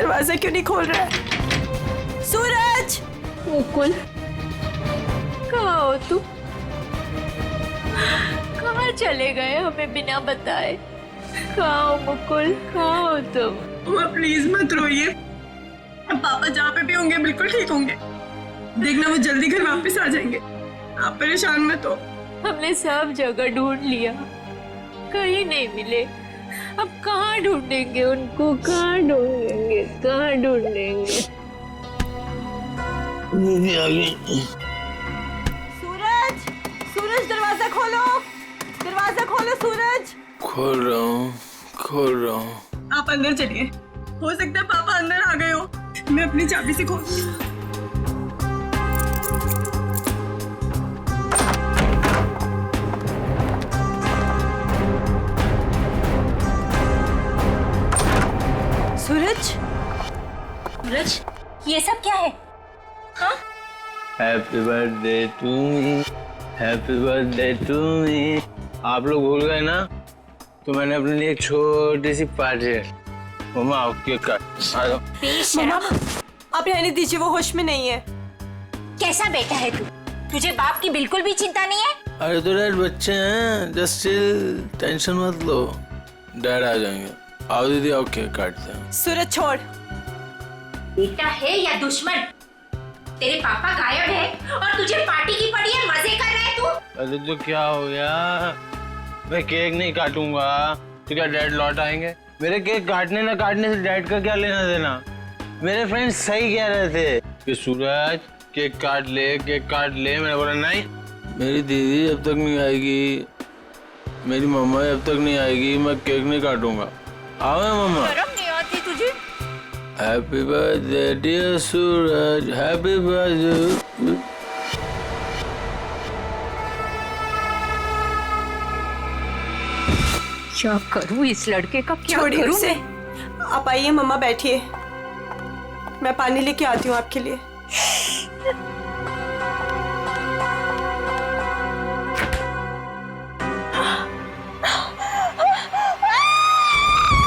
दरवाजा क्यों नहीं खोल रहा है? सूरज! मुकुल, कहाँ हो तुम? कहाँ चले गए हमें बिना बताए? कहाँ हो मुकुल, कहाँ हो तुम? मम्मा प्लीज मत रोइए, अब पापा जहाँ पे भी होंगे बिल्कुल ठीक होंगे। देखना वो जल्दी घर वापस आ जाएंगे, आप परेशान मत हो। हमने सब जगह ढूंढ लिया, कहीं नहीं मिले। अब कहाँ ढूंढेंगे उनको, कहाँ ढूंढेंगे, कहाँ ढूंढेंगे? सूरज! सूरज दरवाजा खोलो, दरवाजा खोलो सूरज! खोल रहा हूँ। आप अंदर चलिए, हो सकता है पापा अंदर आ गए हो। मैं अपनी चाबी से खोलती हूँ। सूरज! सूरज, ये सब क्या है? हाँ? Happy birthday to me, happy birthday to me. आप लोग भूल गए ना, तो मैंने अपने लिए एक छोटी सी पार्टी है। मम्मा आओ केक काट। आ जाओ। मम्मा आप रहने दीजिए, वो होश में नहीं है। कैसा बेटा है तू? तुझे बाप की बिल्कुल भी चिंता नहीं है? अरे तो डैड बच्चे हैं, जस्ट चिल, टेंशन मत लो, डैड आ जाएंगे। आओ दीदी आओ केक काटते हैं। सूरज छोड़। बेटा है या दुश्मन? तेरे पापा गायब है और तुझे पार्टी की पड़ी है, मजे कर रहा है तू? अरे तो क्या हो गया, मैं केक नहीं काटूंगा तो क्या डैड लौट आएंगे? मेरे केक काटने ना काटने से डैड का क्या लेना देना? मेरे फ्रेंड्स सही कह रहे थे कि सूरज केक काट ले, केक काट ले। मैंने बोला नहीं, मेरी दीदी जब तक नहीं आएगी, मेरी मम्मा जब तक नहीं आएगी, मैं केक नहीं काटूंगा। आओ मम्मा। शर्म नहीं आती तुझे? हैप्पी बर्थडे डियर सूरज, हैप्पी बर्थडे। क्या करूं इस लड़के का, क्या छोड़िए करूं? उसे। आप आइए मम्मा, बैठिए, मैं पानी लेके आती हूँ आपके लिए।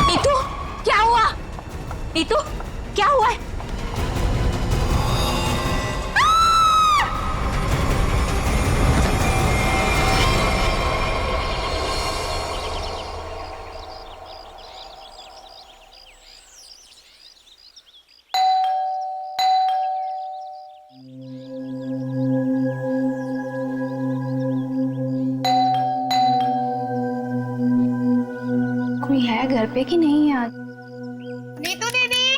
नीतू, क्या हुआ? नीतू, क्या हुआ है? कोई है घर पे कि नहीं यार? नीतू दीदी,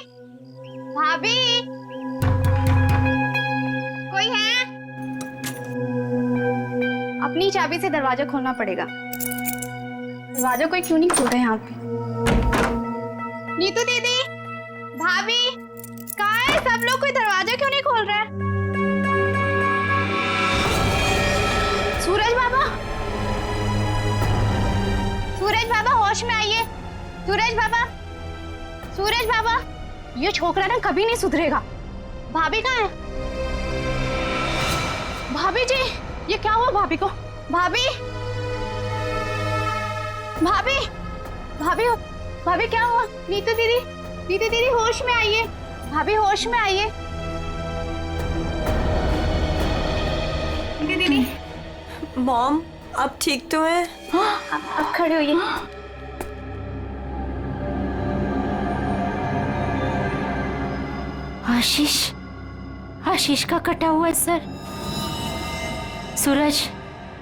भाभी, कोई है? अपनी चाबी से दरवाजा खोलना पड़ेगा। दरवाजा कोई क्यों नहीं खोल रहा है यहाँ पे? नीतू दीदी, भाभी, कहाँ है सब लोग? कोई दरवाजा क्यों नहीं खोल रहा है? सूरज बाबा, सूरज बाबा होश में आइए। सूरज बाबा, सूरज बाबा, ये छोकरा ना कभी नहीं सुधरेगा। भाभी कहाँ है? भाभी जी, ये क्या हुआ भाभी को? भाभी, भाभी, भाभी, भाभी क्या हुआ? नीतू दीदी, नीतू दीदी होश में आइए। भाभी होश में आइए। नीतू दीदी, मॉम आप ठीक तो हैं? अब खड़े होइए। आशीष, आशीष का कटा हुआ सर। सूरज,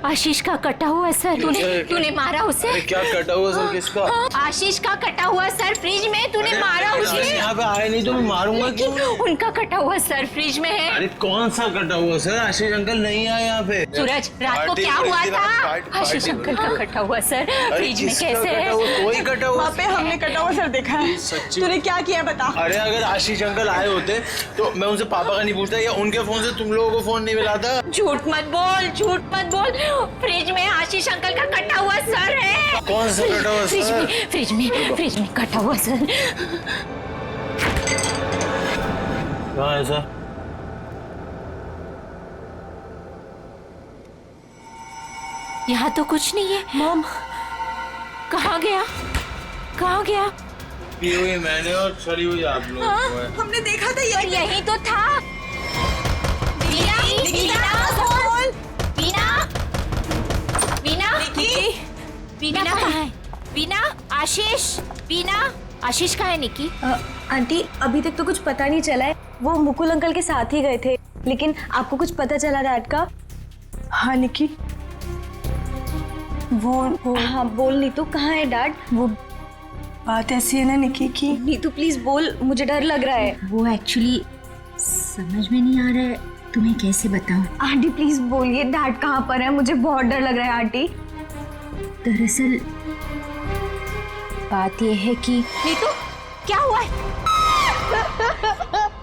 आशीष का कटा हुआ सर। तूने मारा उसे? अरे क्या कटा हुआ सर किसका? आशीष का कटा हुआ सर फ्रिज में, तूने मारा उसे? यहाँ पे आए नहीं तो मैं मारूंगा क्यों? उनका कटा हुआ सर फ्रिज में है। अरे कौन सा कटा हुआ सर? आशीष अंकल नहीं आए यहाँ पे। सूरज, रात को क्या हुआ था? आशीष अंकल का कटा हुआ सर फ्रिज में कैसे है? कोई कटा हुआ? वहाँ पे हमने कटा हुआ सर देखा है। सच्ची? तूने क्या किया बता? अरे अगर आशीष अंकल आए होते तो मैं उनसे पापा का नहीं पूछता, या उनके फोन से तुम लोगों को फोन नहीं मिलाता। झूठ मत बोल, झूठ मत बोल। फ्रिज में आशीष अंकल का कटा हुआ सर है। कौन सा कटा हुआ सर? फ्रिज में कटा हुआ सर। कहाँ है सर? यहाँ तो कुछ नहीं है। मॉम कहाँ गया? कहाँ गया? पी हुई मैंने और सड़ी हुई आप लोग। हमने देखा था ये। यही तो था। वीना, वीना, वीना, वीना कहाँ है? वीना, आशीष, वीना, आशीष कहाँ है निकी? आंटी अभी तक तो कुछ पता नहीं चला है। वो मुकुल अंकल के साथ ही गए थे, लेकिन आपको कुछ पता चला डैड का? हाँ निकी, वो हाँ बोल नीतू, कहाँ है डैड? वो बात ऐसी है ना निकी की। नीतू प्लीज बोल, मुझे डर लग रहा है। वो एक्चुअली समझ में नहीं आ रहा है, तुम्हें कैसे बताऊं। आंटी प्लीज बोलिए डैड कहाँ पर है, मुझे बहुत डर लग रहा है आंटी। दरअसल बात यह है कि नीतू, क्या हुआ है?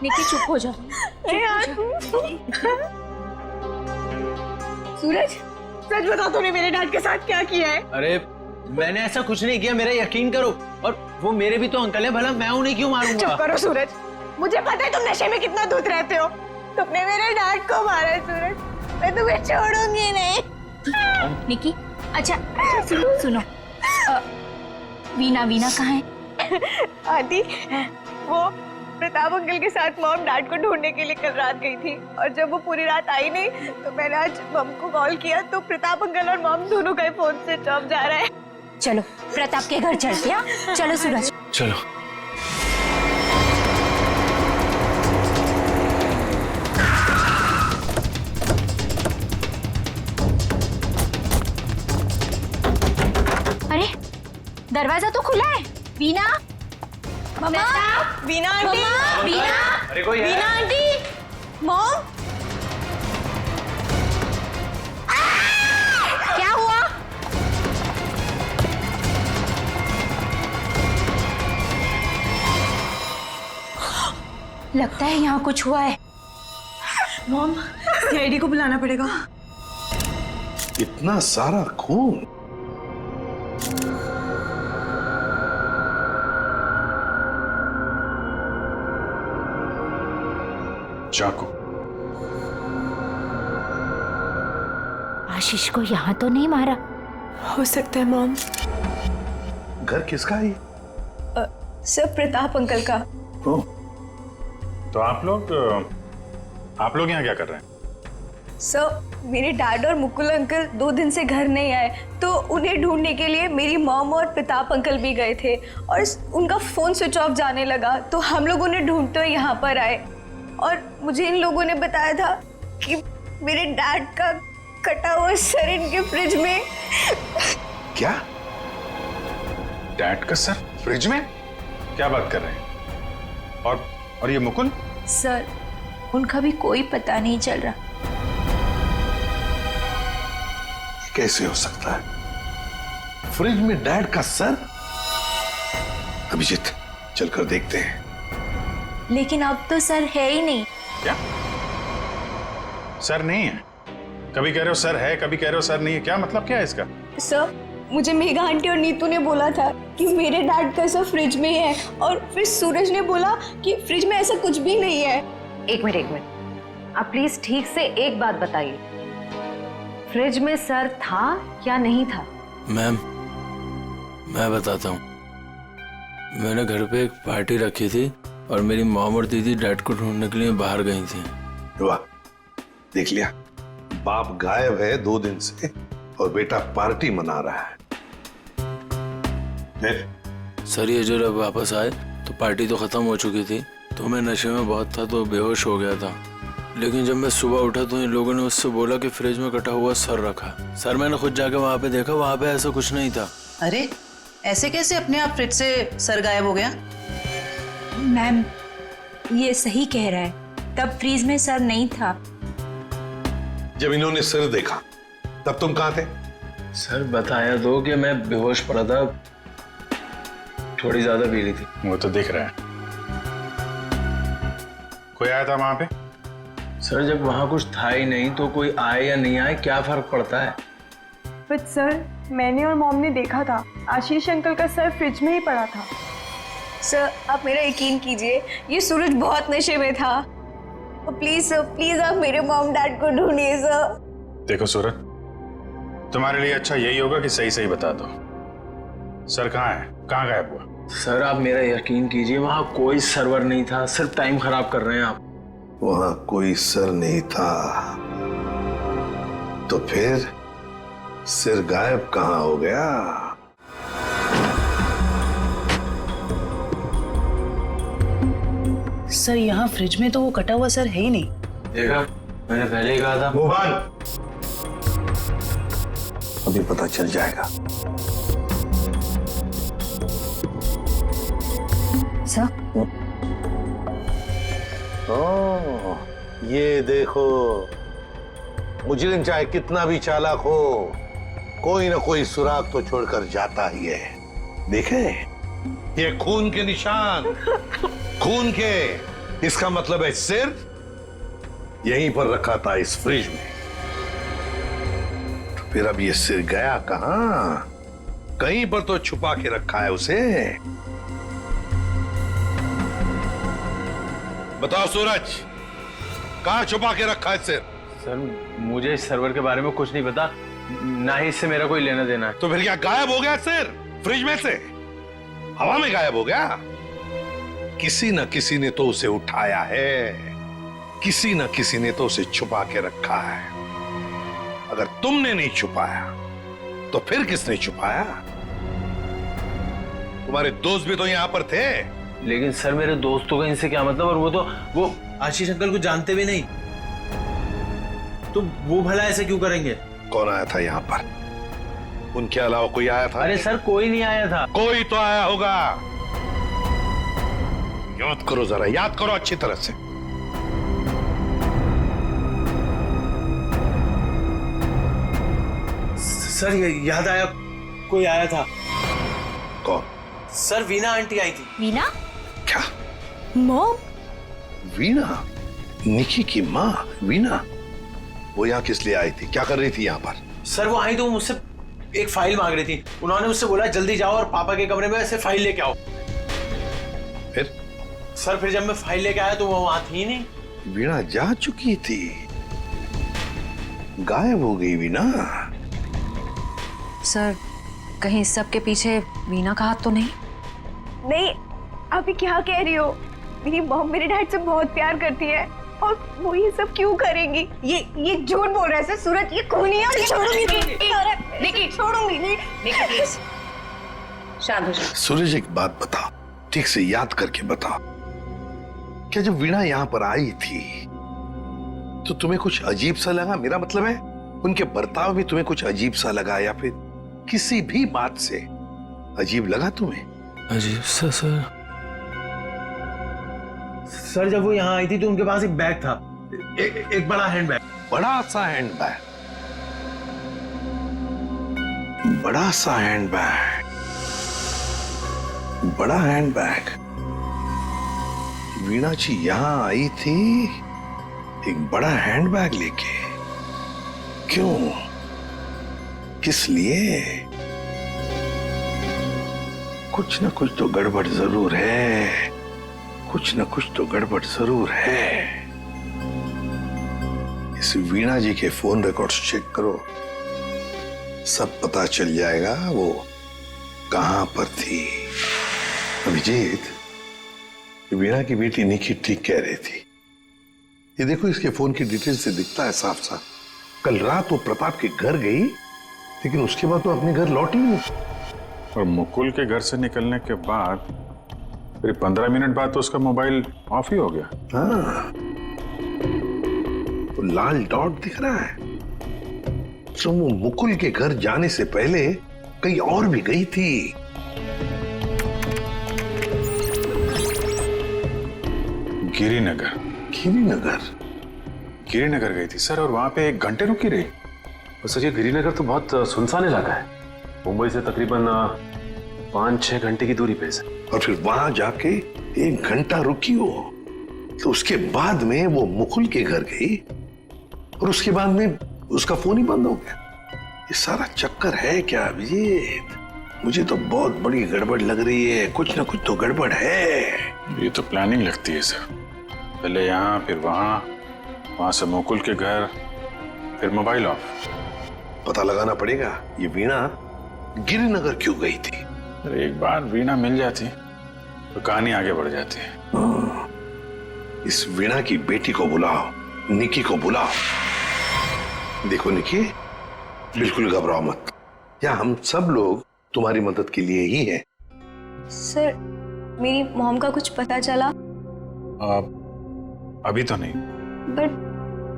निकी चुप हो जा। सूरज, सच बता तूने मेरे डैड के साथ क्या किया है? अरे मैंने ऐसा कुछ नहीं किया, मेरा यकीन करो। और वो मेरे भी तो अंकल है, भला मैं उन्हें क्यों मारूंगा? चुप करो सूरज, मुझे पता है तुम नशे में कितना धुत रहते हो। तुमने मेरे डैड को मारा है सूरज, मैं तुम्हें छोड़ूंगी नहीं। निकी, अच्छा सुनो वीना कहाँ है? आंटी, वो प्रताप अंकल के साथ मॉम डैड को ढूंढने के लिए कल रात गई थी, और जब वो पूरी रात आई नहीं तो मैंने आज मॉम को कॉल किया तो प्रताप अंकल और मॉम दोनों का फोन स्विच ऑफ जा रहा है। चलो प्रताप के घर चलते हैं। चलो सूरज, चलो। अरे दरवाजा तो खुला है। वीना, मम्मा, वीना आंटी, वीना, अरे कोई है? वीना आंटी, मॉम, क्या हुआ? लगता है यहाँ कुछ हुआ है। मॉम, सीआईडी को बुलाना पड़ेगा। इतना सारा खून। चाकू। आशीष को यहाँ तो नहीं मारा? हो सकता है मॉम। घर किसका है ये? सर प्रताप अंकल का। ओह, तो आप लोग यहाँ क्या कर रहे हैं? सर मेरे डैड और मुकुल अंकल 2 दिन से घर नहीं आए, तो उन्हें ढूंढने के लिए मेरी मॉम और प्रताप अंकल भी गए थे, और उनका फोन स्विच ऑफ जाने लगा, तो हम लोग उन्हें ढूंढते हुए यहाँ पर आए, और मुझे इन लोगों ने बताया था कि मेरे डैड का कटा हुआ सर इनके फ्रिज में। क्या? डैड का सर फ्रिज में? क्या बात कर रहे हैं? और ये मुकुल? सर उनका भी कोई पता नहीं चल रहा। कैसे हो सकता है? फ्रिज में डैड का सर? अभिजीत, चलकर देखते हैं। लेकिन अब तो सर है ही नहीं। क्या सर नहीं है? कभी कह रहे हो सर है, कभी कह रहे हो सर नहीं है, क्या मतलब क्या है इसका? सर मुझे मेघा आंटी और नीतू ने बोला था कि मेरे डैड का सर फ्रिज में है, और फिर सूरज ने बोला कि फ्रिज में ऐसा कुछ भी नहीं है। एक मिनट, आप प्लीज ठीक से एक बात बताइए, फ्रिज में सर था या नहीं था? मैम, मैं बताता हूँ। मैंने घर पे एक पार्टी रखी थी और मेरी मॉम और दीदी डैड को ढूंढने के लिए बाहर गई थी। वाह, देख लिया, बाप गायब है 2 दिन से और बेटा पार्टी मना रहा है। सर ये जब वापस आए तो पार्टी तो खत्म हो चुकी थी, तो मैं नशे में बहुत था तो बेहोश हो गया था। लेकिन जब मैं सुबह उठा तो इन लोगों ने मुझसे बोला कि फ्रिज में कटा हुआ सर रखा। सर मैंने खुद जाके वहाँ पे देखा, वहाँ पे ऐसा कुछ नहीं था। अरे ऐसे कैसे अपने आप फ्रिज से सर गायब हो गया? मैम ये सही कह रहा है, तब फ्रीज में सर नहीं था। जब इन्होंने सर देखा तब तुम कहाँ थे? सर बताया दो कि मैं बेहोश पड़ा था, थोड़ी ज्यादा पी ली थी। वो तो दिख रहा है। कोई आया था वहां पे? सर जब वहाँ कुछ था ही नहीं तो कोई आए या नहीं आए क्या फर्क पड़ता है? बट सर, मैंने और मॉम ने देखा था आशीष अंकल का सर फ्रिज में ही पड़ा था। सर आप मेरा यकीन कीजिए, ये सूरज बहुत नशे में था। प्लीज सर, प्लीज आप मेरे मॉम डैड को ढूंढिए सर। देखो सूरज, तुम्हारे लिए अच्छा यही होगा कि सही सही बता दो, सर कहाँ है, कहाँ गायब हुआ? सर आप मेरा यकीन कीजिए, वहां कोई सर्वर नहीं था, सिर्फ टाइम खराब कर रहे हैं आप। वहां कोई सर नहीं था तो फिर सिर गायब कहां हो गया? सर यहाँ फ्रिज में तो वो कटा हुआ सर है ही नहीं। देखा, मैंने पहले ही कहा था। मोहन, अभी पता चल जाएगा। सर ओह, ये देखो, मुजरिम चाहे कितना भी चालाक हो, कोई ना कोई सुराग तो छोड़कर जाता ही है। देखे, ये खून के निशान, खून के। इसका मतलब है सिर यहीं पर रखा था इस फ्रिज में। तो फिर अब ये सिर गया कहां? कहीं पर तो छुपा के रखा है उसे। बताओ सूरज, कहां छुपा के रखा है सिर? सर मुझे इस सर्वर के बारे में कुछ नहीं पता, ना ही इससे मेरा कोई लेना देना है। तो फिर क्या गायब हो गया सिर फ्रिज में से? हवा में गायब हो गया? किसी न किसी ने तो उसे उठाया है, किसी न किसी ने तो उसे छुपा के रखा है। अगर तुमने नहीं छुपाया तो फिर किसने छुपाया? तुम्हारे दोस्त भी तो यहां पर थे। लेकिन सर मेरे दोस्तों का इनसे क्या मतलब? और वो आशीष अंकल को जानते भी नहीं, तो वो भला ऐसे क्यों करेंगे? कौन आया था यहाँ पर? उनके अलावा कोई आया था? अरे सर कोई नहीं आया था। कोई तो आया होगा। याद करो जरा, याद करो अच्छी तरह से। सर याद आया, कोई आया था। कौन? सर वीना आंटी आई थी। वीना? क्या? मॉम? वीना? निकी की माँ वीना? वो यहाँ किस लिए आई थी? क्या कर रही थी यहाँ पर? सर वो आई तो मुझसे एक फाइल मांग रही थी। उन्होंने मुझसे बोला जल्दी जाओ और पापा के कमरे में ऐसे फाइल लेके आओ। फिर? सर फिर जब मैं फाइल लेके आया तो वो वहां थी नहीं। वीणा जा चुकी थी, गायब हो गई वीणा। सर कहीं इस सब के पीछे वीना का हाथ तो नहीं? नहीं, अभी क्या कह रही हो? मेरी मॉम मेरे डैड से बहुत प्यार करती है और वो ये सब क्यों करेंगी? ये झूठ बोल रहा है सर। सूरज ये खूनी है और ये छोड़ूंगी नहीं। देखिए छोड़ूंगी नहीं। देखिए प्लीज शांत हो जाओ। सूरज एक बात बताओ, ठीक से याद करके बताओ, क्या जब वीणा यहाँ पर आई थी तो तुम्हें कुछ अजीब सा लगा? मेरा मतलब है उनके बर्ताव भी तुम्हें कुछ अजीब सा लगा, या फिर किसी भी बात से अजीब लगा तुम्हें? अजीब सा सर जब वो यहाँ आई थी तो उनके पास एक बैग था, एक बड़ा हैंड बैग। बड़ा सा हैंड बैग? बड़ा सा हैंड बैग? बड़ा हैंड बैग? वीणा जी यहां आई थी एक बड़ा हैंड बैग लेके? क्यों? किस लिए? कुछ ना कुछ तो गड़बड़ जरूर है, कुछ ना कुछ तो गड़बड़ जरूर है। इस वीणा जी के फोन रिकॉर्ड्स चेक करो, सब पता चल जाएगा वो कहां पर थी। अभिजीत, वीणा की बेटी निकी ठीक कह रही थी। ये देखो, इसके फोन की डिटेल से दिखता है साफ साफ, कल रात वो प्रताप के घर गई लेकिन उसके बाद तो अपने घर लौटी नहीं। और मुकुल के घर से निकलने के बाद फिर 15 मिनट बाद तो उसका मोबाइल ऑफ ही हो गया। हाँ, तो लाल डॉट दिख रहा है, तो वो मुकुल के घर जाने से पहले कहीं और भी गई थी। गिरिनगर। गिरिनगर गई थी सर, और वहां पे 1 घंटे रुकी रही। और सर ये गिरिनगर तो बहुत सुनसान इलाका है, मुंबई से तकरीबन 5-6 घंटे की दूरी पे है। और फिर वहां जाके 1 घंटा रुकी हो, तो उसके बाद में वो मुकुल के घर गई और उसके बाद में उसका फोन ही बंद हो गया। ये सारा चक्कर है क्या अभिजीत? मुझे तो बहुत बड़ी गड़बड़ लग रही है, कुछ ना कुछ तो गड़बड़ है। ये तो प्लानिंग लगती है सर, पहले यहाँ फिर वहां से मुकुल के घर, फिर मोबाइल ऑफ। पता लगाना पड़ेगा ये वीणा गिरिनगर क्यों गई थी। एक बार वीणा मिल जाती तो कहानी आगे बढ़ जाती है। इस वीणा की बेटी को बुलाओ, निकी को बुलाओ। देखो निकी, बिल्कुल घबराओ मत, या हम सब लोग तुम्हारी मदद के लिए ही हैं। सर, मेरी मॉम का कुछ पता चला? अभी तो नहीं। बट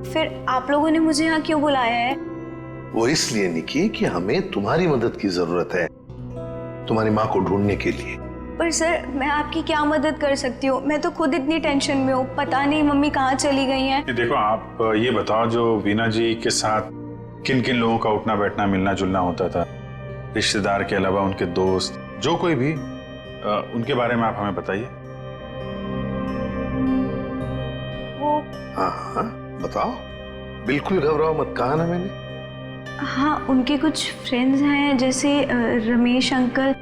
फिर आप लोगों ने मुझे यहाँ क्यों बुलाया है? वो इसलिए निकी कि हमें तुम्हारी मदद की जरूरत है, तुम्हारी माँ को ढूंढने के लिए। पर सर, मैं आपकी क्या मदद कर सकती हूँ? मैं तो खुद इतनी टेंशन में हूँ, पता नहीं मम्मी कहाँ चली गई हैं। ये देखो, आप ये बताओ, जो वीणा जी के साथ किन किन लोगों का उठना बैठना मिलना जुलना होता था, रिश्तेदार के अलावा उनके दोस्त, जो कोई भी, उनके बारे में आप हमें बताइए। वो हाँ, बताओ, बिल्कुल घबराओ मत, कहा ना मैंने। हाँ, उनके कुछ फ्रेंड्स हैं, जैसे रमेश अंकल,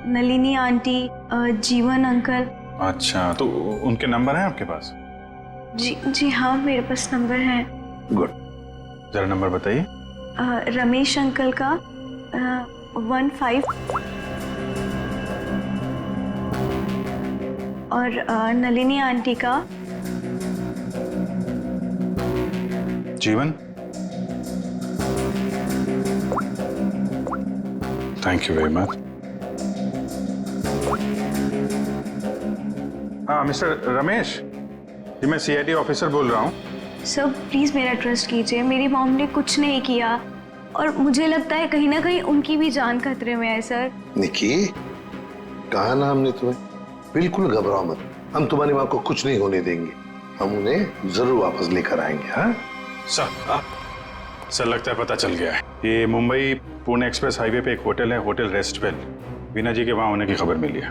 नलिनी आंटी, जीवन अंकल। अच्छा, तो उनके नंबर हैं आपके पास? जी हाँ, मेरे पास नंबर है। गुड, जरा नंबर बताइए। रमेश अंकल का 15 और नलिनी आंटी का जीवन। Thank you very much. हाँ, मिस्टर रमेश जी, मैं सीआईडी ऑफिसर बोल रहा हूँ। सर, प्लीज मेरा ट्रस्ट कीजिए, मेरी मॉम ने कुछ नहीं किया और मुझे लगता है कहीं ना कहीं उनकी भी जान खतरे में है। सर निकी, कहा ना हमने तुम्हें, बिल्कुल घबराओ मत, हम तुम्हारी माँ को कुछ नहीं होने देंगे, हम उन्हें जरूर वापस लेकर आएंगे। हाँ सर, लगता है पता चल गया है। ये मुंबई पुणे एक्सप्रेस हाईवे पे एक होटल है, होटल रेस्टवेल। वीणा जी के वहां होने की खबर मिली है।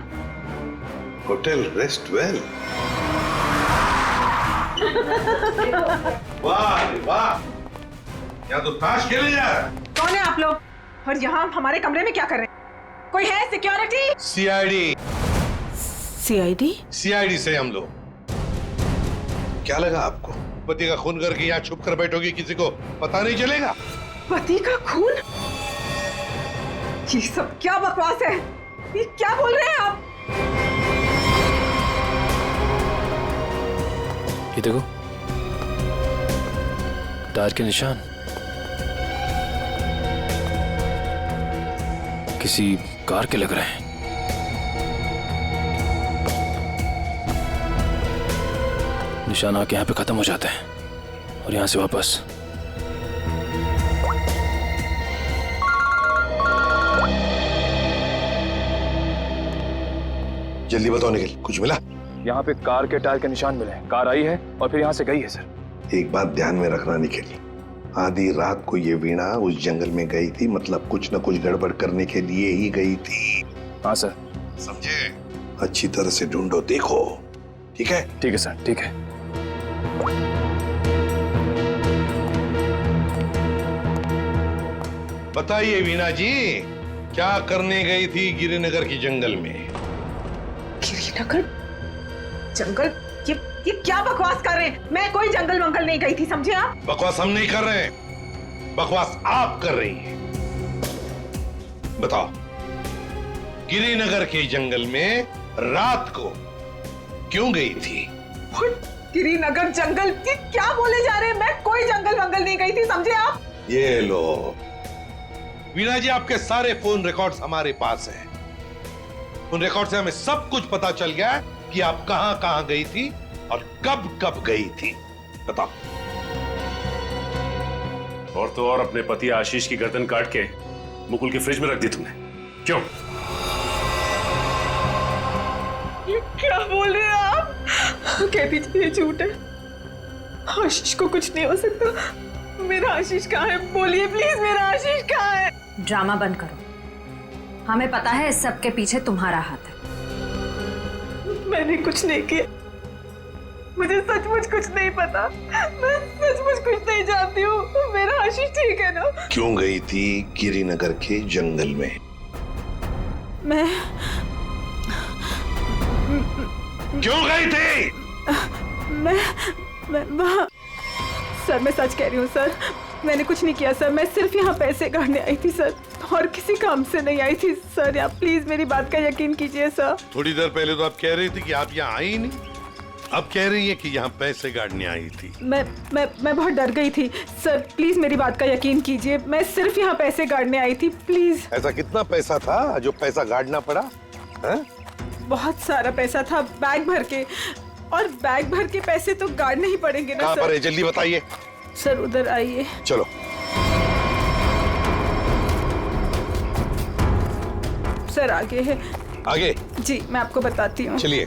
होटल रेस्टवेल? वाह वाह, यहाँ तो ताश खेले जा रहा है। कौन है आप लोग और यहाँ हमारे कमरे में क्या कर रहे हैं? कोई है सिक्योरिटी? सीआईडी। सीआईडी? सीआईडी से हम लोग। क्या लगा आपको, पति का खून करके यहाँ छुप कर बैठोगे, किसी को पता नहीं चलेगा? पति का खून? ये सब क्या बकवास है? ये क्या बोल रहे हैं आप? ये देखो, टायर के निशान किसी कार के लग रहे हैं। निशान आके यहाँ पे खत्म हो जाते हैं और यहाँ से वापस। जल्दी बताओ निखिल, कुछ मिला? यहाँ पे कार के टायर के निशान मिले हैं। कार आई है और फिर यहाँ से गई है सर। एक बात ध्यान में रखना निखिल, आधी रात को ये वीणा उस जंगल में गई थी, मतलब कुछ न कुछ गड़बड़ करने के लिए ही गई थी। हाँ सर। समझे? अच्छी तरह से ढूंढो, देखो। ठीक है? ठीक है सर, ठीक है। बताइए वीणा जी, क्या करने गई थी गिरिनगर की जंगल में? गिरिनगर जंगल? ये क्या बकवास कर रहे हैं? मैं कोई जंगल वंगल नहीं गई थी, समझे आप? बकवास हम नहीं कर रहे हैं, बकवास आप कर रही हैं। बताओ, गिरिनगर के जंगल में रात को क्यों गई थी? गिरिनगर जंगल? ये क्या बोले जा रहे हैं? मैं कोई जंगल वंगल नहीं गई थी, समझे आप? ये लो वीणा जी, आपके सारे फोन रिकॉर्ड्स हमारे पास हैं। उन रिकॉर्ड से हमें सब कुछ पता चल गया है कि आप कहां कहां गई थी और कब कब गई थी। बताओ। और तो और अपने पति आशीष की गर्दन काट के मुकुल के फ्रिज में रख दी तुमने, क्यों? ये क्या बोल रहे हैं आप? कह दीजिए ये झूठ है, आशीष को कुछ नहीं हो सकता। मेरा आशीष कहाँ है? बोलिए प्लीज, मेरा आशीष कहाँ है? ड्रामा बंद करो, हमें पता है इस सब के पीछे तुम्हारा हाथ है। मैंने कुछ नहीं किया, मुझे सचमुच कुछ नहीं पता, मैं सचमुच कुछ नहीं जानती हूँ। मेरा आशीष ठीक है ना? क्यों गई थी गिरिनगर के जंगल में? मैं क्यों गई थी? मैं सर, मैं सच कह रही हूँ सर, मैंने कुछ नहीं किया सर, मैं सिर्फ यहाँ पैसे काटने आई थी सर, और किसी काम से नहीं आई थी सर। आप प्लीज मेरी बात का यकीन कीजिए सर। थोड़ी देर पहले तो आप कह रही थी कि आप यहाँ आई ही नहीं, अब कह रही है कि यहाँ पैसे काटने आई थी। मैं बहुत डर गई थी सर, प्लीज मेरी बात का यकीन कीजिए, मैं सिर्फ यहाँ पैसे काटने आई थी, प्लीज। ऐसा कितना पैसा था जो पैसा गाड़ना पड़ा है? बहुत सारा पैसा था, बैग भर के, और बैग भर के पैसे तो गाड़ने ही पड़ेंगे ना कहाँ सर। पर है, जल्दी बताइए। सर उधर आइए। चलो। सर आगे है। आगे? जी मैं आपको बताती हूँ। चलिए।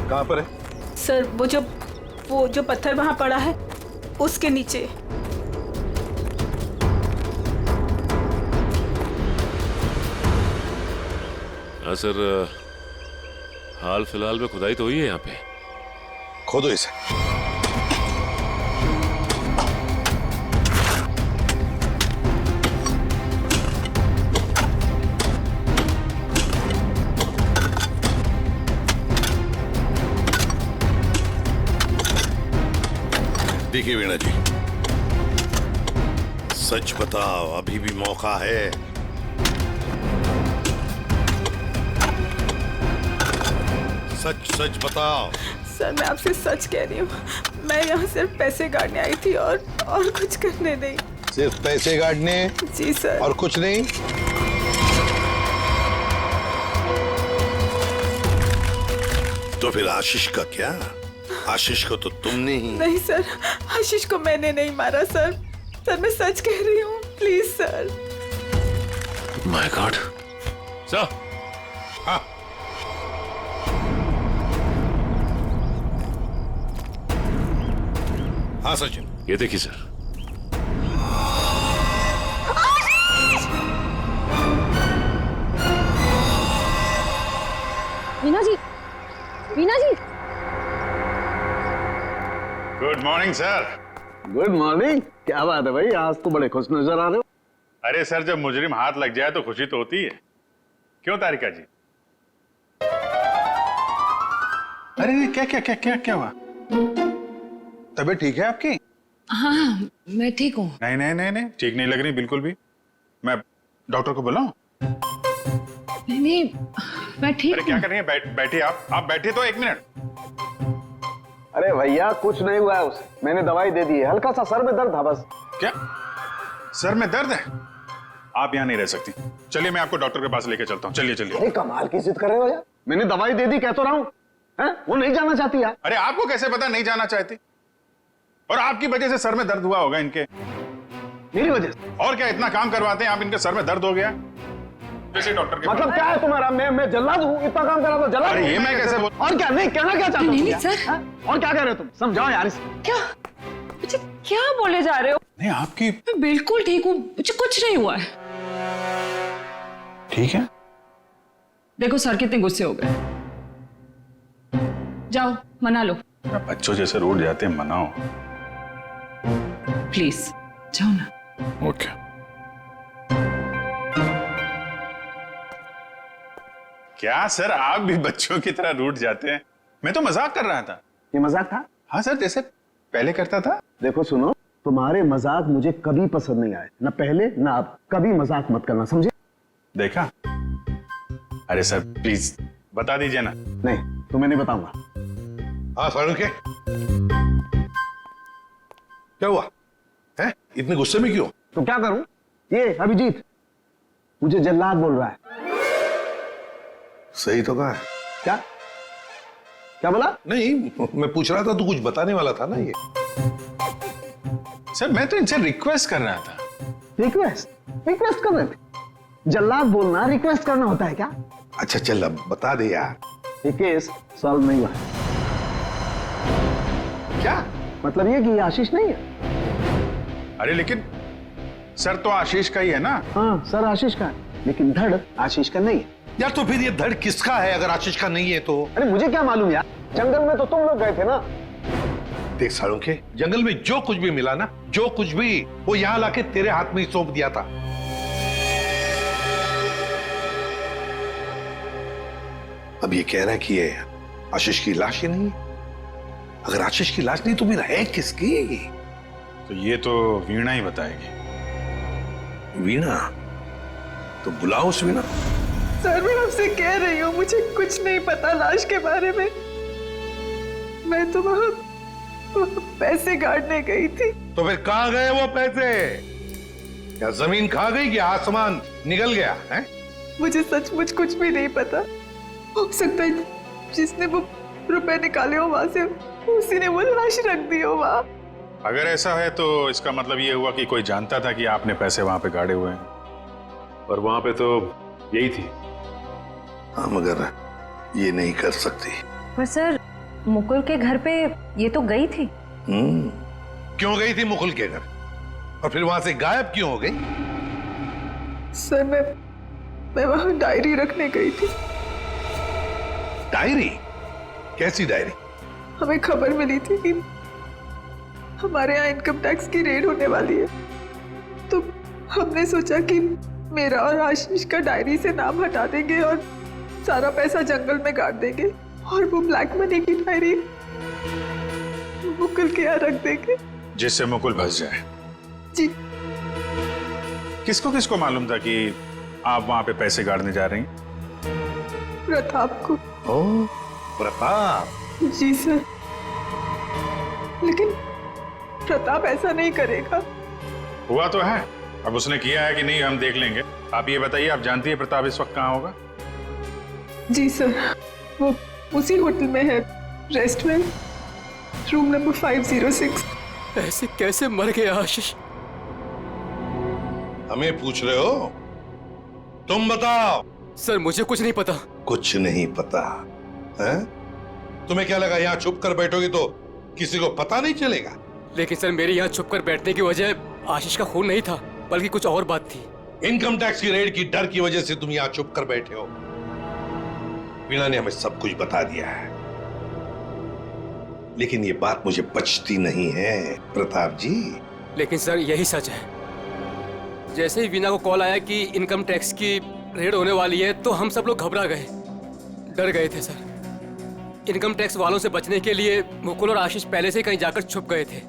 कहाँ पर है? सर वो जो पत्थर वहाँ पड़ा है उसके नीचे। हाँ सर, हाल फिलहाल में खुदाई तो हुई है यहाँ पे। खोदो इसे। देखिए वीणा जी, सच बताओ, अभी भी मौका है। सच सच बताओ। सर मैं आपसे सच कह रही हूँ, मैं यहाँ सिर्फ पैसे गाड़ने आई थी और कुछ करने नहीं। सिर्फ पैसे गाड़ने? जी सर। और कुछ नहीं? तो फिर आशीष का क्या? आशीष को तो तुमने ही। नहीं सर, आशीष को मैंने नहीं मारा सर, सर मैं सच कह रही हूँ, please sir. My god. Sir. हाँ। हाँ सचिन। ये देखिए sir. Veena ji, Veena ji. Good morning sir. Good morning. क्या बात है भाई, आज तो बड़े खुश नजर आ रहे हो। अरे सर, जब मुजरिम हाथ लग जाए तो खुशी तो होती है, क्यों तारिका जी? अरे क्या क्या क्या क्या क्या हुआ? तबीयत ठीक है आपकी? हाँ मैं ठीक हूँ। नहीं नहीं नहीं नहीं, ठीक नहीं लग रही बिल्कुल भी। मैं डॉक्टर को बुलाऊं? नहीं मैं ठीक। अरे क्या कर रही हैं? बैठिए आप बैठिए तो 1 मिनट। अरे भैया कुछ नहीं हुआ है उसे, मैंने दवाई दे दी है, हल्का सा सर में दर्द था बस। क्या सर में दर्द है? आप यहाँ नहीं रह सकती, चलिए मैं आपको डॉक्टर के पास लेके चलता हूँ। चलिए चलिए। अरे कमाल की जिद कर रहे हो यार, मैंने दवाई दे दी, कह तो रहा हूँ। वो नहीं जाना चाहती यार। अरे आपको कैसे पता नहीं जाना चाहती? और आपकी वजह से सर में दर्द हुआ होगा इनके। मेरी वजह से? और क्या, इतना काम करवाते हैं आप, इनके सर में दर्द हो गया। जैसे डॉक्टर के मतलब क्या है तुम्हारा? मैं जल्लाद हूँ, इतना काम करा तो जल्लाद? अरे ये मैं कैसे बोल? और क्या नहीं कहना क्या चाहते हो? नहीं सर। और क्या कह रहे हो तुम? समझाओ यार इसे। क्या मुझे क्या बोले जा रहे हो? नहीं आपकी। मैं बिल्कुल ठीक हूँ, मुझे कुछ नहीं हुआ है। ठीक है। देखो सर कितने गुस्से हो गए, जाओ मना लो। बच्चों जैसे रूठ जाते हैं, मनाओ प्लीज, जाओ ना। ओके। क्या सर, आप भी बच्चों की तरह रूठ जाते हैं? मैं तो मजाक कर रहा था। ये मजाक था? हाँ सर, जैसे पहले करता था। देखो सुनो, तुम्हारे मजाक मुझे कभी पसंद नहीं आए, ना पहले ना अब। कभी मजाक मत करना, समझे? देखा? अरे सर प्लीज बता दीजिए ना। नहीं तुम्हें नहीं बताऊंगा। हाँ सारू के क्या हुआ है? इतने गुस्से में क्यों? तो क्या करूं? ये अभिजीत मुझे जल्लाद बोल रहा है। सही तो कहा। क्या क्या बोला? नहीं मैं पूछ रहा था, तू कुछ बताने वाला था ना। ये सर मैं तो इनसे रिक्वेस्ट कर रहा था। रिक्वेस्ट कर रहे थे? जल्लाद बोलना रिक्वेस्ट करना होता है क्या? अच्छा चल अब बता दे यार। ये केस सॉल्व नहीं हुआ। क्या मतलब ये कि ये आशीष नहीं है। अरे लेकिन सर तो आशीष का ही है ना। हाँ सर आशीष का है, लेकिन धड़ आशीष का नहीं है। यार तो फिर ये धड़ किसका है अगर आशीष का नहीं है तो? अरे मुझे क्या मालूम यार, जंगल में तो तुम लोग गए थे ना। देख सालों के, जंगल में जो कुछ भी मिला ना, जो कुछ भी, वो यहाँ लाके तेरे हाथ में ही सौंप दिया था। अब ये कह रहा है कि ये आशीष की लाश ही नहीं है। अगर आशीष की लाश नहीं तो फिर है किसकी? तो ये तो वीणा ही बताएगी। वीणा? तो बुलाओ उस वीणा। सर मैं आपसे कह रही हूँ मुझे कुछ नहीं पता लाश के बारे में। मैं तो वहाँ पैसे गाड़ने गई थी। तो फिर कहाँ गए वो पैसे? क्या जमीन खा गई कि आसमान निकल गया है? मुझे सचमुच कुछ भी नहीं पता। हो सकता है जिसने वो रुपए निकाले हो वहां से उसी ने वो लाश रख दी हो वहां। अगर ऐसा है तो इसका मतलब ये हुआ कि कोई जानता था कि आपने पैसे वहां पे गाड़े हुए हैं। पर वहां पे तो यही थी। हाँ मगर ये नहीं कर सकती। पर सर मुकुल के घर पे ये तो गई थी। क्यों गई थी मुकुल के घर? और फिर वहां से गायब क्यों हो गई? सर मैं वहां डायरी रखने गई थी। डायरी? कैसी डायरी? हमें खबर मिली थी कि हमारे यहाँ इनकम टैक्स की रेड होने वाली है, तो हमने सोचा कि मेरा और आशीष का डायरी से नाम हटा देंगे और सारा पैसा जंगल में गाड़ देंगे और वो ब्लैक मनी की डायरी मुकुल के यहाँ रख देंगे जिससे मुकुल बच जाए। जी। किसको किसको मालूम था कि आप वहां पे पैसे गाड़ने जा रही हैं? प्रताप को। ओह, प्रताप। जी सर, लेकिन प्रताप ऐसा नहीं करेगा। हुआ तो है, अब उसने किया है कि नहीं हम देख लेंगे। आप ये बताइए, आप जानती है प्रताप इस वक्त कहाँ होगा? जी सर, वो उसी होटल में है, रेस्टोरेंट, रूम नंबर 506। ऐसे कैसे मर गया आशीष? हमें पूछ रहे हो? तुम बताओ। सर मुझे कुछ नहीं पता। कुछ नहीं पता है? तुम्हें क्या लगा यहाँ छुप कर बैठोगे तो किसी को पता नहीं चलेगा? लेकिन सर मेरे यहाँ छुप कर बैठने की वजह आशीष का खून नहीं था, बल्कि कुछ और बात थी। इनकम टैक्स की रेड की डर की वजह से तुम यहाँ छुप कर बैठे हो। वीणा ने हमें सब कुछ बता दिया है, लेकिन ये बात मुझे पचती नहीं है प्रताप जी। लेकिन सर यही सच है। जैसे ही वीणा को कॉल आया कि इनकम टैक्स की रेड होने वाली है तो हम सब लोग घबरा गए, डर गए थे सर। इनकम टैक्स वालों से बचने के लिए मुकुल और आशीष पहले से कहीं जाकर छुप गए थे।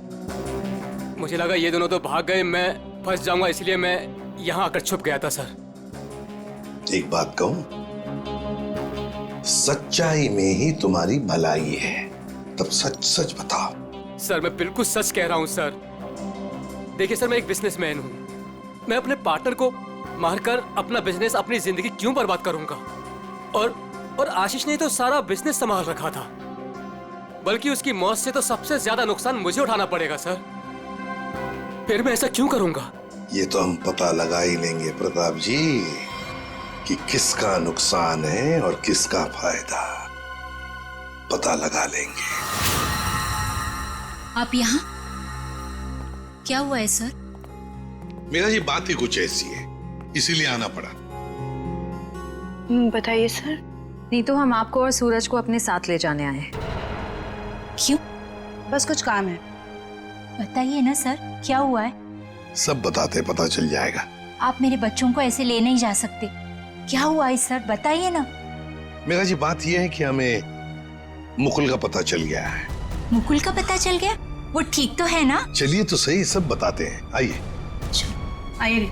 मुझे लगा ये दोनों तो भाग गए, मैं फंस जाऊंगा, इसलिए मैं यहाँ आकर छुप गया था सर। एक बात कहूं, सच्चाई में ही तुम्हारी भलाई है, तब सच सच बताओ। सर मैं बिल्कुल सच कह रहा हूँ सर। देखिए सर, मैं एक बिजनेसमैन हूँ। मैं अपने पार्टनर को मारकर अपना बिजनेस, अपनी जिंदगी क्यों बर्बाद करूंगा? और आशीष ने तो सारा बिजनेस संभाल रखा था, बल्कि उसकी मौत से तो सबसे ज्यादा नुकसान मुझे उठाना पड़ेगा सर। फिर मैं ऐसा क्यों करूंगा? ये तो हम पता लगा ही लेंगे प्रताप जी कि किसका नुकसान है और किसका फायदा, पता लगा लेंगे। आप यहाँ? क्या हुआ है सर? मेरा ये बात ही कुछ ऐसी है, इसीलिए आना पड़ा। बताइए सर। नहीं तो हम आपको और सूरज को अपने साथ ले जाने आए हैं। क्यों? बस कुछ काम है। बताइए ना सर, क्या हुआ है? सब बताते पता चल जाएगा। आप मेरे बच्चों को ऐसे ले नहीं जा सकते। क्या हुआ है सर, बताइए ना। मेरा जी बात यह है कि हमें मुकुल का पता चल गया है। मुकुल का पता चल गया? वो ठीक तो है ना? चलिए तो सही, सब बताते हैं, आइए। आइए।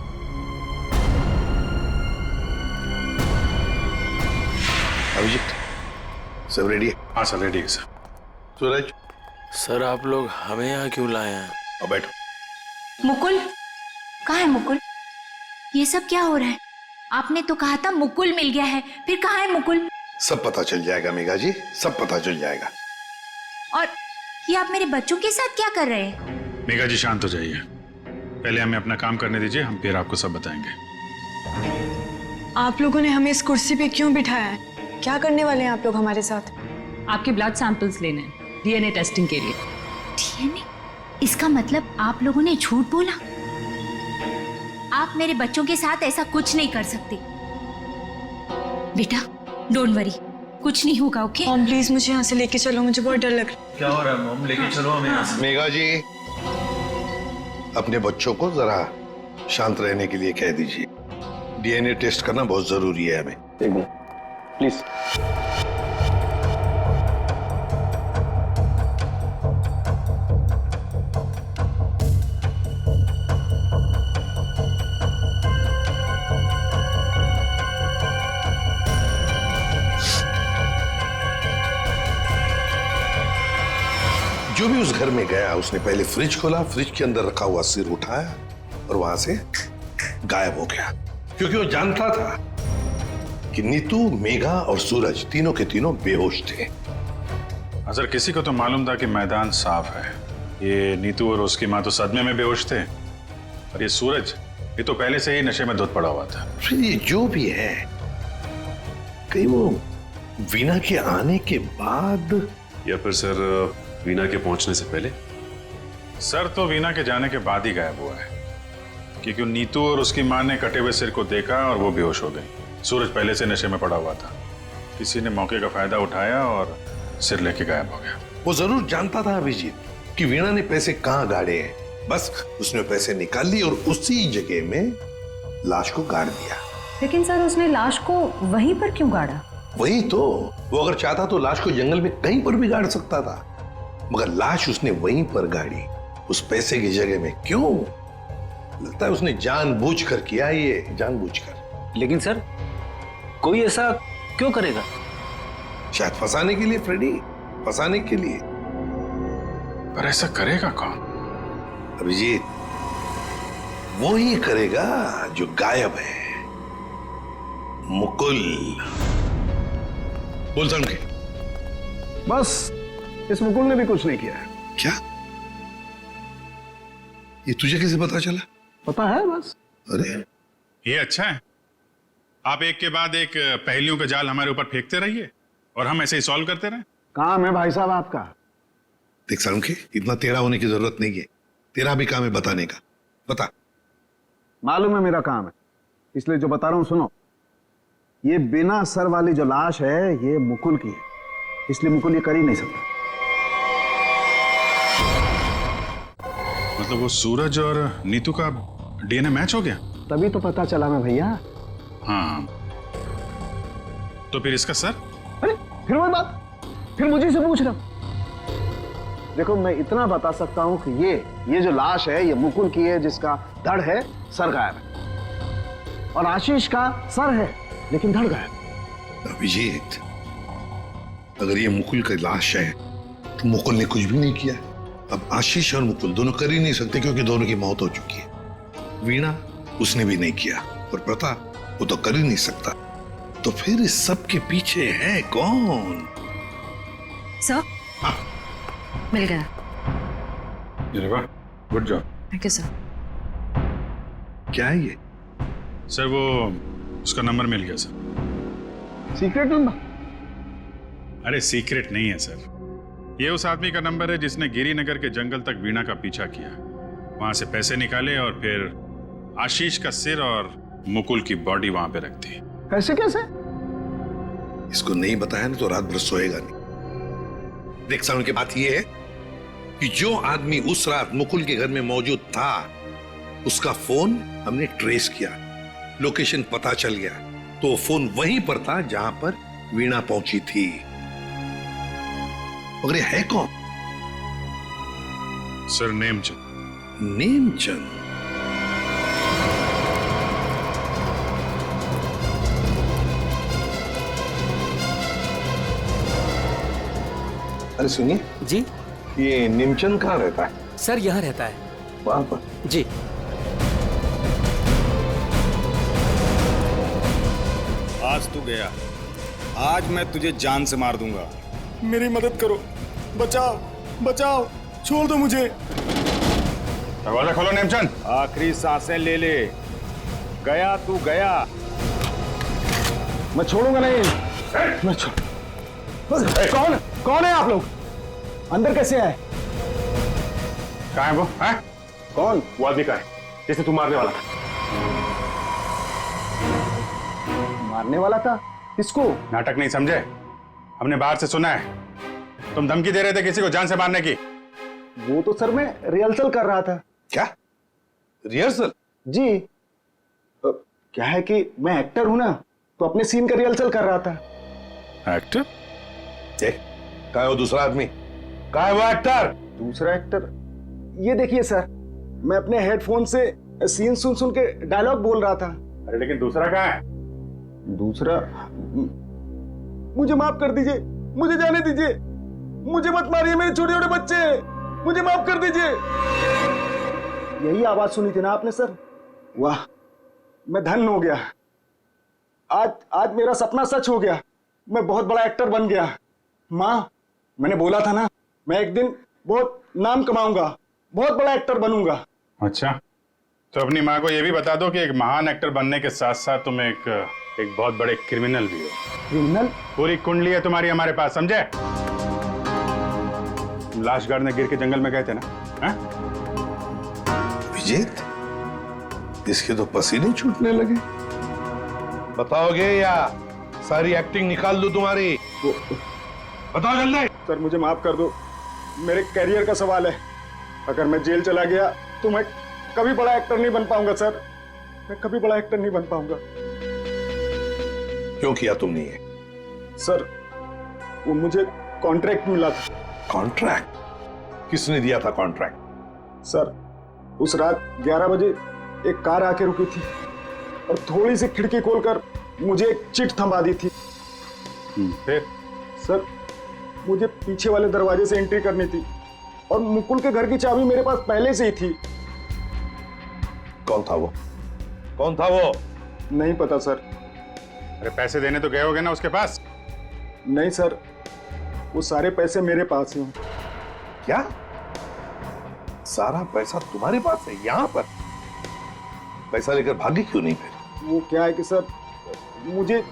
अभिजीत सब रेडी है? हाँ सर, रेडी है सर। सूरज। सर आप लोग हमें यहाँ क्यों लाए हैं? और बैठो। मुकुल कहाँ है? मुकुल, ये सब क्या हो रहा है? आपने तो कहा था मुकुल मिल गया है, फिर कहाँ है मुकुल? सब पता चल जाएगा मेघा जी, सब पता चल जाएगा। और ये आप मेरे बच्चों के साथ क्या कर रहे हैं? मेघा जी शांत हो जाइए, पहले हमें अपना काम करने दीजिए, हम फिर आपको सब बताएंगे। आप लोगों ने हमें इस कुर्सी पे क्यों बिठाया है? क्या करने वाले हैं आप लोग हमारे साथ? आपके ब्लड सैंपल्स लेने हैं डीएनए टेस्टिंग के लिए। डीएनए? इसका मतलब आप लोगों ने झूठ बोला? आप मेरे बच्चों के साथ ऐसा कुछ नहीं कर सकते। बेटा डोंट वरी, कुछ नहीं होगा, ओके? मॉम प्लीज मुझे यहाँ से लेके चलो, मुझे बहुत डर लग रहा है। क्या हो रहा है मॉम? लेके चलो हमें यहाँ से। मेघा जी अपने बच्चों को जरा शांत रहने के लिए कह दीजिए। डीएनए टेस्ट करना बहुत जरूरी है हमें। प्लीज। उस घर में गया उसने पहले फ्रिज खोला, फ्रिज के अंदर रखा हुआ सिर उठाया और वहां से गायब हो गया, क्योंकि वो जानता था कि नीतू, मेघा और सूरज तीनों के तीनों बेहोश थे। अगर किसी को तो मालूम था कि मैदान साफ है। ये नीतू और उसकी माँ तो सदमे में बेहोश थे, और ये सूरज, ये तो पहले से ही नशे में धुत पड़ा हुआ था। फिर ये जो भी है, कहीं वो वीना के आने के बाद, या फिर सर वीना के पहुंचने से पहले? सर तो वीना के जाने के बाद ही गायब हुआ है, क्योंकि नीतू और उसकी माँ ने कटे हुए सिर को देखा और वो बेहोश हो गई। सूरज पहले से नशे में पड़ा हुआ था, किसी ने मौके का फायदा उठाया और सिर लेके गायब हो गया। वो जरूर जानता था अभिजीत कि वीणा ने पैसे कहाँ गाड़े हैं, बस उसने पैसे निकाल लिए और उसी जगह में लाश को गाड़ दिया। लेकिन सर उसने लाश को वहीं पर क्यों गाड़ा? वही तो, वो अगर चाहता तो लाश को जंगल में कहीं पर भी गाड़ सकता था, मगर लाश उसने वहीं पर गाड़ी, उस पैसे की जगह में। क्यों? लगता है उसने जानबूझकर किया, ये जानबूझकर। लेकिन सर कोई ऐसा क्यों करेगा? शायद फंसाने के लिए फ्रेडी, फंसाने के लिए। पर ऐसा करेगा कौन? अभिजीत, वो ही करेगा जो गायब है, मुकुल। बोल के बस इस मुकुल ने भी कुछ नहीं किया है। क्या? ये तुझे कैसे पता चला? पता है बस। अरे ये अच्छा है, आप एक के बाद एक पहेलियों का जाल हमारे ऊपर फेंकते रहिए और हम ऐसे ही सॉल्व करते रहें। काम है भाई साहब आपका। देख सालुंखे, इतना टेढ़ा होने की जरूरत नहीं है, तेरा भी काम है बताने का। बता। मालूम है मेरा काम है, इसलिए जो बता रहा हूं सुनो। ये बिना सर वाली जो लाश है ये मुकुल की है, इसलिए मुकुल ये कर ही नहीं सकता। मतलब वो सूरज और नीतू का डीएनए मैच हो गया? तभी तो पता चला मैं भैया। हाँ, तो फिर इसका सर? अरे फिर वही बात, फिर मुझे से पूछ रहा। देखो मैं इतना बता सकता हूं कि ये जो लाश है ये मुकुल की है, जिसका धड़ है, सर गायब है। और आशीष का सर है लेकिन धड़ गायब। अभिजीत, अगर ये मुकुल की लाश है तो मुकुल ने कुछ भी नहीं किया। अब आशीष और मुकुल दोनों कर ही नहीं सकते, क्योंकि दोनों की मौत हो चुकी है। वीणा, उसने भी नहीं किया, और प्रताप, वो तो कर ही नहीं सकता। तो फिर इस सब के पीछे है कौन? सर मिल गया। Good job. Thank you sir. क्या है ये? सर वो उसका नंबर मिल गया सर। Secret number? अरे सीक्रेट नहीं है सर, ये उस आदमी का नंबर है जिसने गिरिनगर के जंगल तक वीणा का पीछा किया, वहां से पैसे निकाले और फिर आशीष का सिर और मुकुल की बॉडी वहां पे रख दी। कैसे कैसे? इसको नहीं बताया ना तो रात भर सोएगा नहीं। देख साउंड की बात यह है कि जो आदमी उस रात मुकुल के घर में मौजूद था, उसका फोन हमने ट्रेस किया, लोकेशन पता चल गया, तो वो फोन वहीं पर था जहां पर वीणा पहुंची थी। मगर ये है कौन? सर नेमचंद। नेमचंद? अरे सुनिए जी, ये नेमचंद कहाँ रहता है? सर यहाँ रहता है। वहां पर? जी। आज तू गया, आज मैं तुझे जान से मार दूंगा। मेरी मदद करो, बचाओ बचाओ, छोड़ दो मुझे। दरवाजा खोलो नेमचंद। आखिरी सांसें ले ले। गया तू गया। मैं छोड़ूंगा नहीं। मैं कौन है आप लोग? अंदर कैसे आए? कहाँ है वो? है? कौन? वो आदमी का है जिसे तू मारने वाला था। मारने वाला था? किसको? नाटक नहीं समझे, हमने बाहर से सुना है तुम धमकी दे रहे थे किसी को जान से मारने की। वो तो सर मैं रिहर्सल कर रहा था। क्या रिहर्सल? जी, क्या है कि मैं एक्टर हूं ना, तो अपने सीन का रिहर्सल कर रहा था। एक्टर? कहाँ है वो दूसरा आदमी? कहाँ है वो एक्टर? दूसरा एक्टर? ये देखिए सर, मैं अपने हेडफोन से सीन सुन सुन के डायलॉग बोल रहा था। अरे लेकिन दूसरा कहाँ है? दूसरा? मुझे माफ कर दीजिए, मुझे जाने दीजिए, मुझे मत मारिए, मेरे छोटे छोटे बच्चे। मुझे माफ कर दीजिए। यही आवाज सुनी थी ना आपने सर? वाह, मैं धन्य हो गया। आज मेरा सपना सच हो गया। मैं बहुत बड़ा एक्टर बन गया। माँ, मैंने बोला था ना, मैं एक दिन बहुत नाम कमाऊंगा, बहुत बड़ा एक्टर बनूंगा। अच्छा, तो अपनी माँ को यह भी बता दो कि एक महान एक्टर बनने के साथ साथ तुम एक बहुत बड़े क्रिमिनल भी हो। क्रिमिनल? पूरी कुंडली है तुम्हारी हमारे पास, समझे? लाश गाड़ने गिर के जंगल में गए थे ना? हा? विजेत, इसके तो पसीने छूटने लगे। बताओगे या सारी एक्टिंग निकाल दो तुम्हारी? बताओ जल्दी। सर मुझे माफ कर दो, मेरे करियर का सवाल है। अगर मैं जेल चला गया तो मैं कभी बड़ा एक्टर नहीं बन पाऊंगा सर। मैं कभी बड़ा एक्टर नहीं बन पाऊंगा। क्यों किया तुमने ये? सर, वो मुझे कॉन्ट्रैक्ट मिला था। कॉन्ट्रैक्ट? किसने दिया था कॉन्ट्रैक्ट? सर, उस रात 11 बजे एक कार आके रुकी थी और थोड़ी सी खिड़की खोलकर मुझे एक चिट थमा दी थी। फिर? सर, मुझे पीछे वाले दरवाजे से एंट्री करनी थी और मुकुल के घर की चाबी मेरे पास पहले से ही थी। कौन था वो? कौन था वो? नहीं पता सर। अरे पैसे देने तो गए होगे ना उसके पास? नहीं सर, वो सारे पैसे मेरे पास हैं। क्या? सारा पैसा तुम्हारे पास है? यहाँ पर पैसा लेकर भागी क्यों नहीं फिर? वो क्या है कि सर, मुझे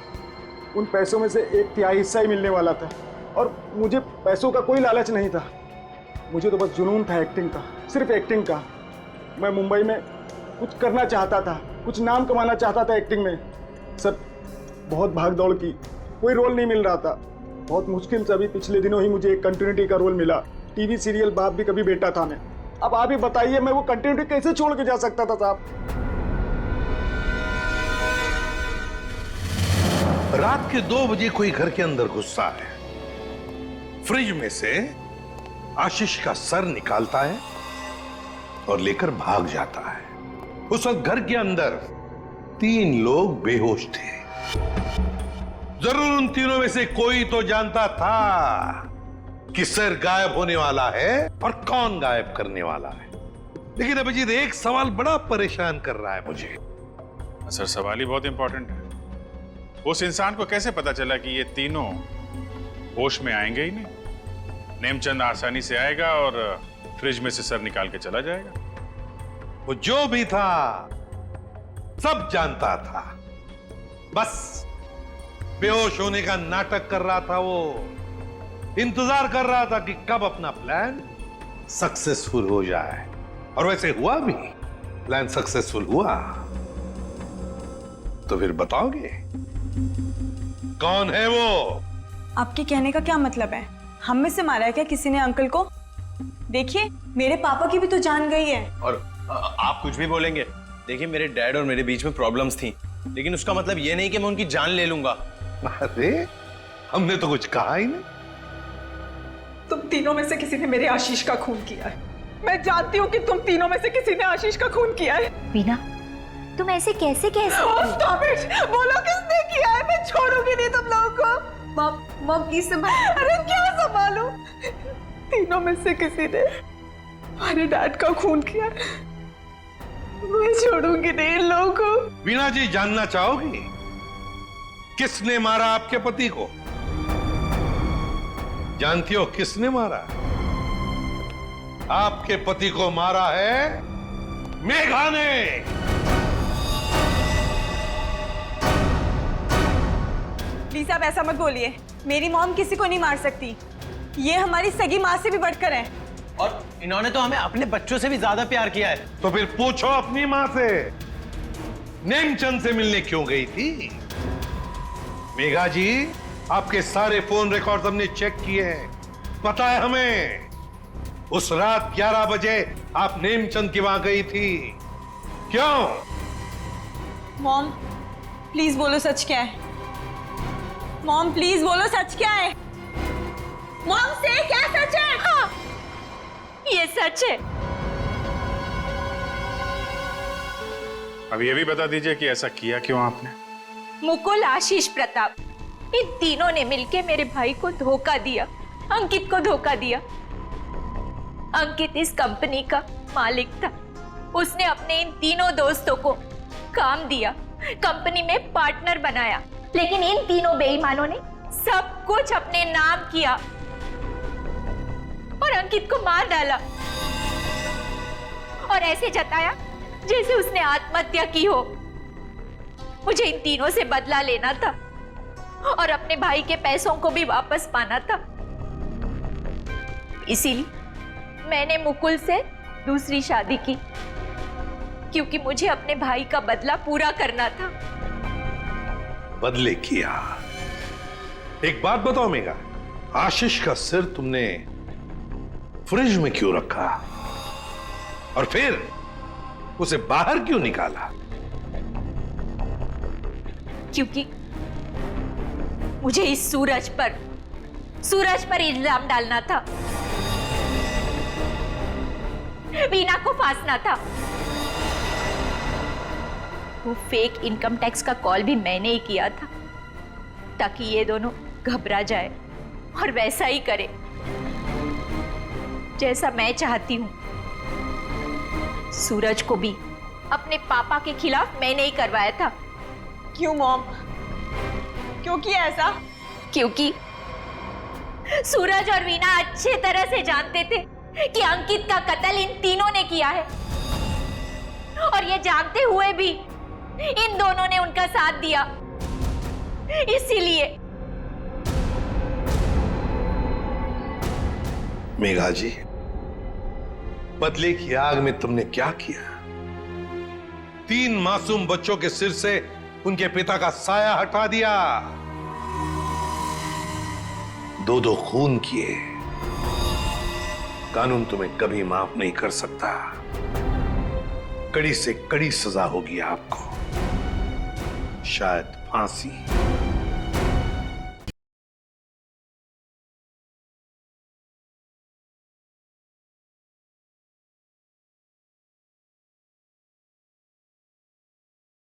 उन पैसों में से 1/3 हिस्सा ही मिलने वाला था और मुझे पैसों का कोई लालच नहीं था। मुझे तो बस जुनून था एक्टिंग का, सिर्फ एक्टिंग का। मैं मुंबई में कुछ करना चाहता था, कुछ नाम कमाना चाहता था एक्टिंग में। सर, बहुत भाग दौड़ की, कोई रोल नहीं मिल रहा था। बहुत मुश्किल से अभी पिछले दिनों ही मुझे एक कंटिन्यूटी का रोल मिला। टीवी सीरियल बाप भी कभी बेटा था मैं। अब आप ही बताइए, मैं वो कंटिन्यूटी कैसे छोड़ के जा सकता था साहब? रात के 2 बजे कोई घर के अंदर घुसता है, फ्रिज में से आशीष का सर निकालता है और लेकर भाग जाता है। उस वक्त घर के अंदर 3 लोग बेहोश थे। जरूर उन तीनों में से कोई तो जानता था कि सर गायब होने वाला है और कौन गायब करने वाला है। लेकिन अभिजीत, एक सवाल बड़ा परेशान कर रहा है मुझे। सर, सवाल ही बहुत इंपॉर्टेंट है। उस इंसान को कैसे पता चला कि ये तीनों होश में आएंगे ही नहीं? नेमचंद आसानी से आएगा और फ्रिज में से सर निकाल के चला जाएगा। वो जो भी था सब जानता था, बस बेहोश होने का नाटक कर रहा था। वो इंतजार कर रहा था कि कब अपना प्लान सक्सेसफुल हो जाए। और वैसे हुआ भी, प्लान सक्सेसफुल हुआ। तो फिर बताओगे कौन है वो? आपके कहने का क्या मतलब है? हम में से मारा है क्या किसी ने अंकल को? देखिए, मेरे पापा की भी तो जान गई है। और आप कुछ भी बोलेंगे, देखिए मेरे डैड और मेरे बीच में प्रॉब्लम्स थी, लेकिन उसका मतलब ये नहीं कि मैं उनकी जान ले लूंगा। अरे, हमने तो कुछ कहा ही नहीं। तुम तीनों में से किसी ने मेरे आशीष का खून किया है। मैं जानती हूँ कि तुम तीनों में से किसी ने आशीष का खून किया है। वीना, तुम ऐसे कैसे कह सकती हो? बोलो किसने किया है? मैं छोड़ूंगी नहीं तुम लोगों को। मॉम प्लीज संभालो। अरे क्या संभालूं? तीनों में से किसी ने हमारे डैड का खून किया है। मैं छोड़ूंगी नहीं इन लोगों को। वीणा जी, जानना चाहोगी किसने मारा आपके पति को? जानती हो किसने मारा? आपके पति को मारा है मेघा ने। प्लीज आप ऐसा मत बोलिए। मेरी मॉम किसी को नहीं मार सकती। ये हमारी सगी माँ से भी बढ़कर है। और इन्होंने तो हमें अपने बच्चों से भी ज्यादा प्यार किया है। तो फिर पूछो अपनी माँ से, नेमचंद से मिलने क्यों गई थी? मेघा जी, आपके सारे फोन रिकॉर्ड हमने चेक किए हैं। पता है हमें, उस रात 11 बजे आप नेमचंद की वहां गई थी। क्यों? मॉम प्लीज बोलो सच क्या है। मॉम प्लीज बोलो सच क्या है। मॉम से क्या सच है? हाँ, ये सच है। अब ये भी बता दीजिए कि ऐसा किया क्यों आपने? मुकुल, आशीष, प्रताप, इन तीनों ने मिलके मेरे भाई को धोखा दिया, अंकित को धोखा दिया। अंकित इस कंपनी का मालिक था। उसने अपने इन तीनों दोस्तों को काम दिया, कंपनी में पार्टनर बनाया, लेकिन इन तीनों बेईमानों ने सब कुछ अपने नाम किया और अंकित को मार डाला और ऐसे जताया जैसे उसने आत्महत्या की हो। मुझे इन तीनों से बदला लेना था और अपने भाई के पैसों को भी वापस पाना था। इसीलिए मैंने मुकुल से दूसरी शादी की, क्योंकि मुझे अपने भाई का बदला पूरा करना था। बदले किया। एक बात बताओ मेघा, आशीष का सिर तुमने फ्रिज में क्यों रखा और फिर उसे बाहर क्यों निकाला? क्योंकि मुझे इस सूरज पर इल्जाम डालना था, वीना को फांसना था। वो फेक इनकम टैक्स का कॉल भी मैंने ही किया था ताकि ये दोनों घबरा जाए और वैसा ही करे जैसा मैं चाहती हूं। सूरज को भी अपने पापा के खिलाफ मैंने ही करवाया था। क्यों मॉम? क्यों किया ऐसा? क्योंकि सूरज और वीना अच्छे तरह से जानते थे कि अंकित का कत्ल इन तीनों ने किया है, और ये जानते हुए भी इन दोनों ने उनका साथ दिया। इसीलिए मेघा जी, बदले की आग में तुमने क्या किया? 3 मासूम बच्चों के सिर से उनके पिता का साया हटा दिया, 2 खून किए। कानून तुम्हें कभी माफ नहीं कर सकता। कड़ी से कड़ी सजा होगी आपको, शायद फांसी।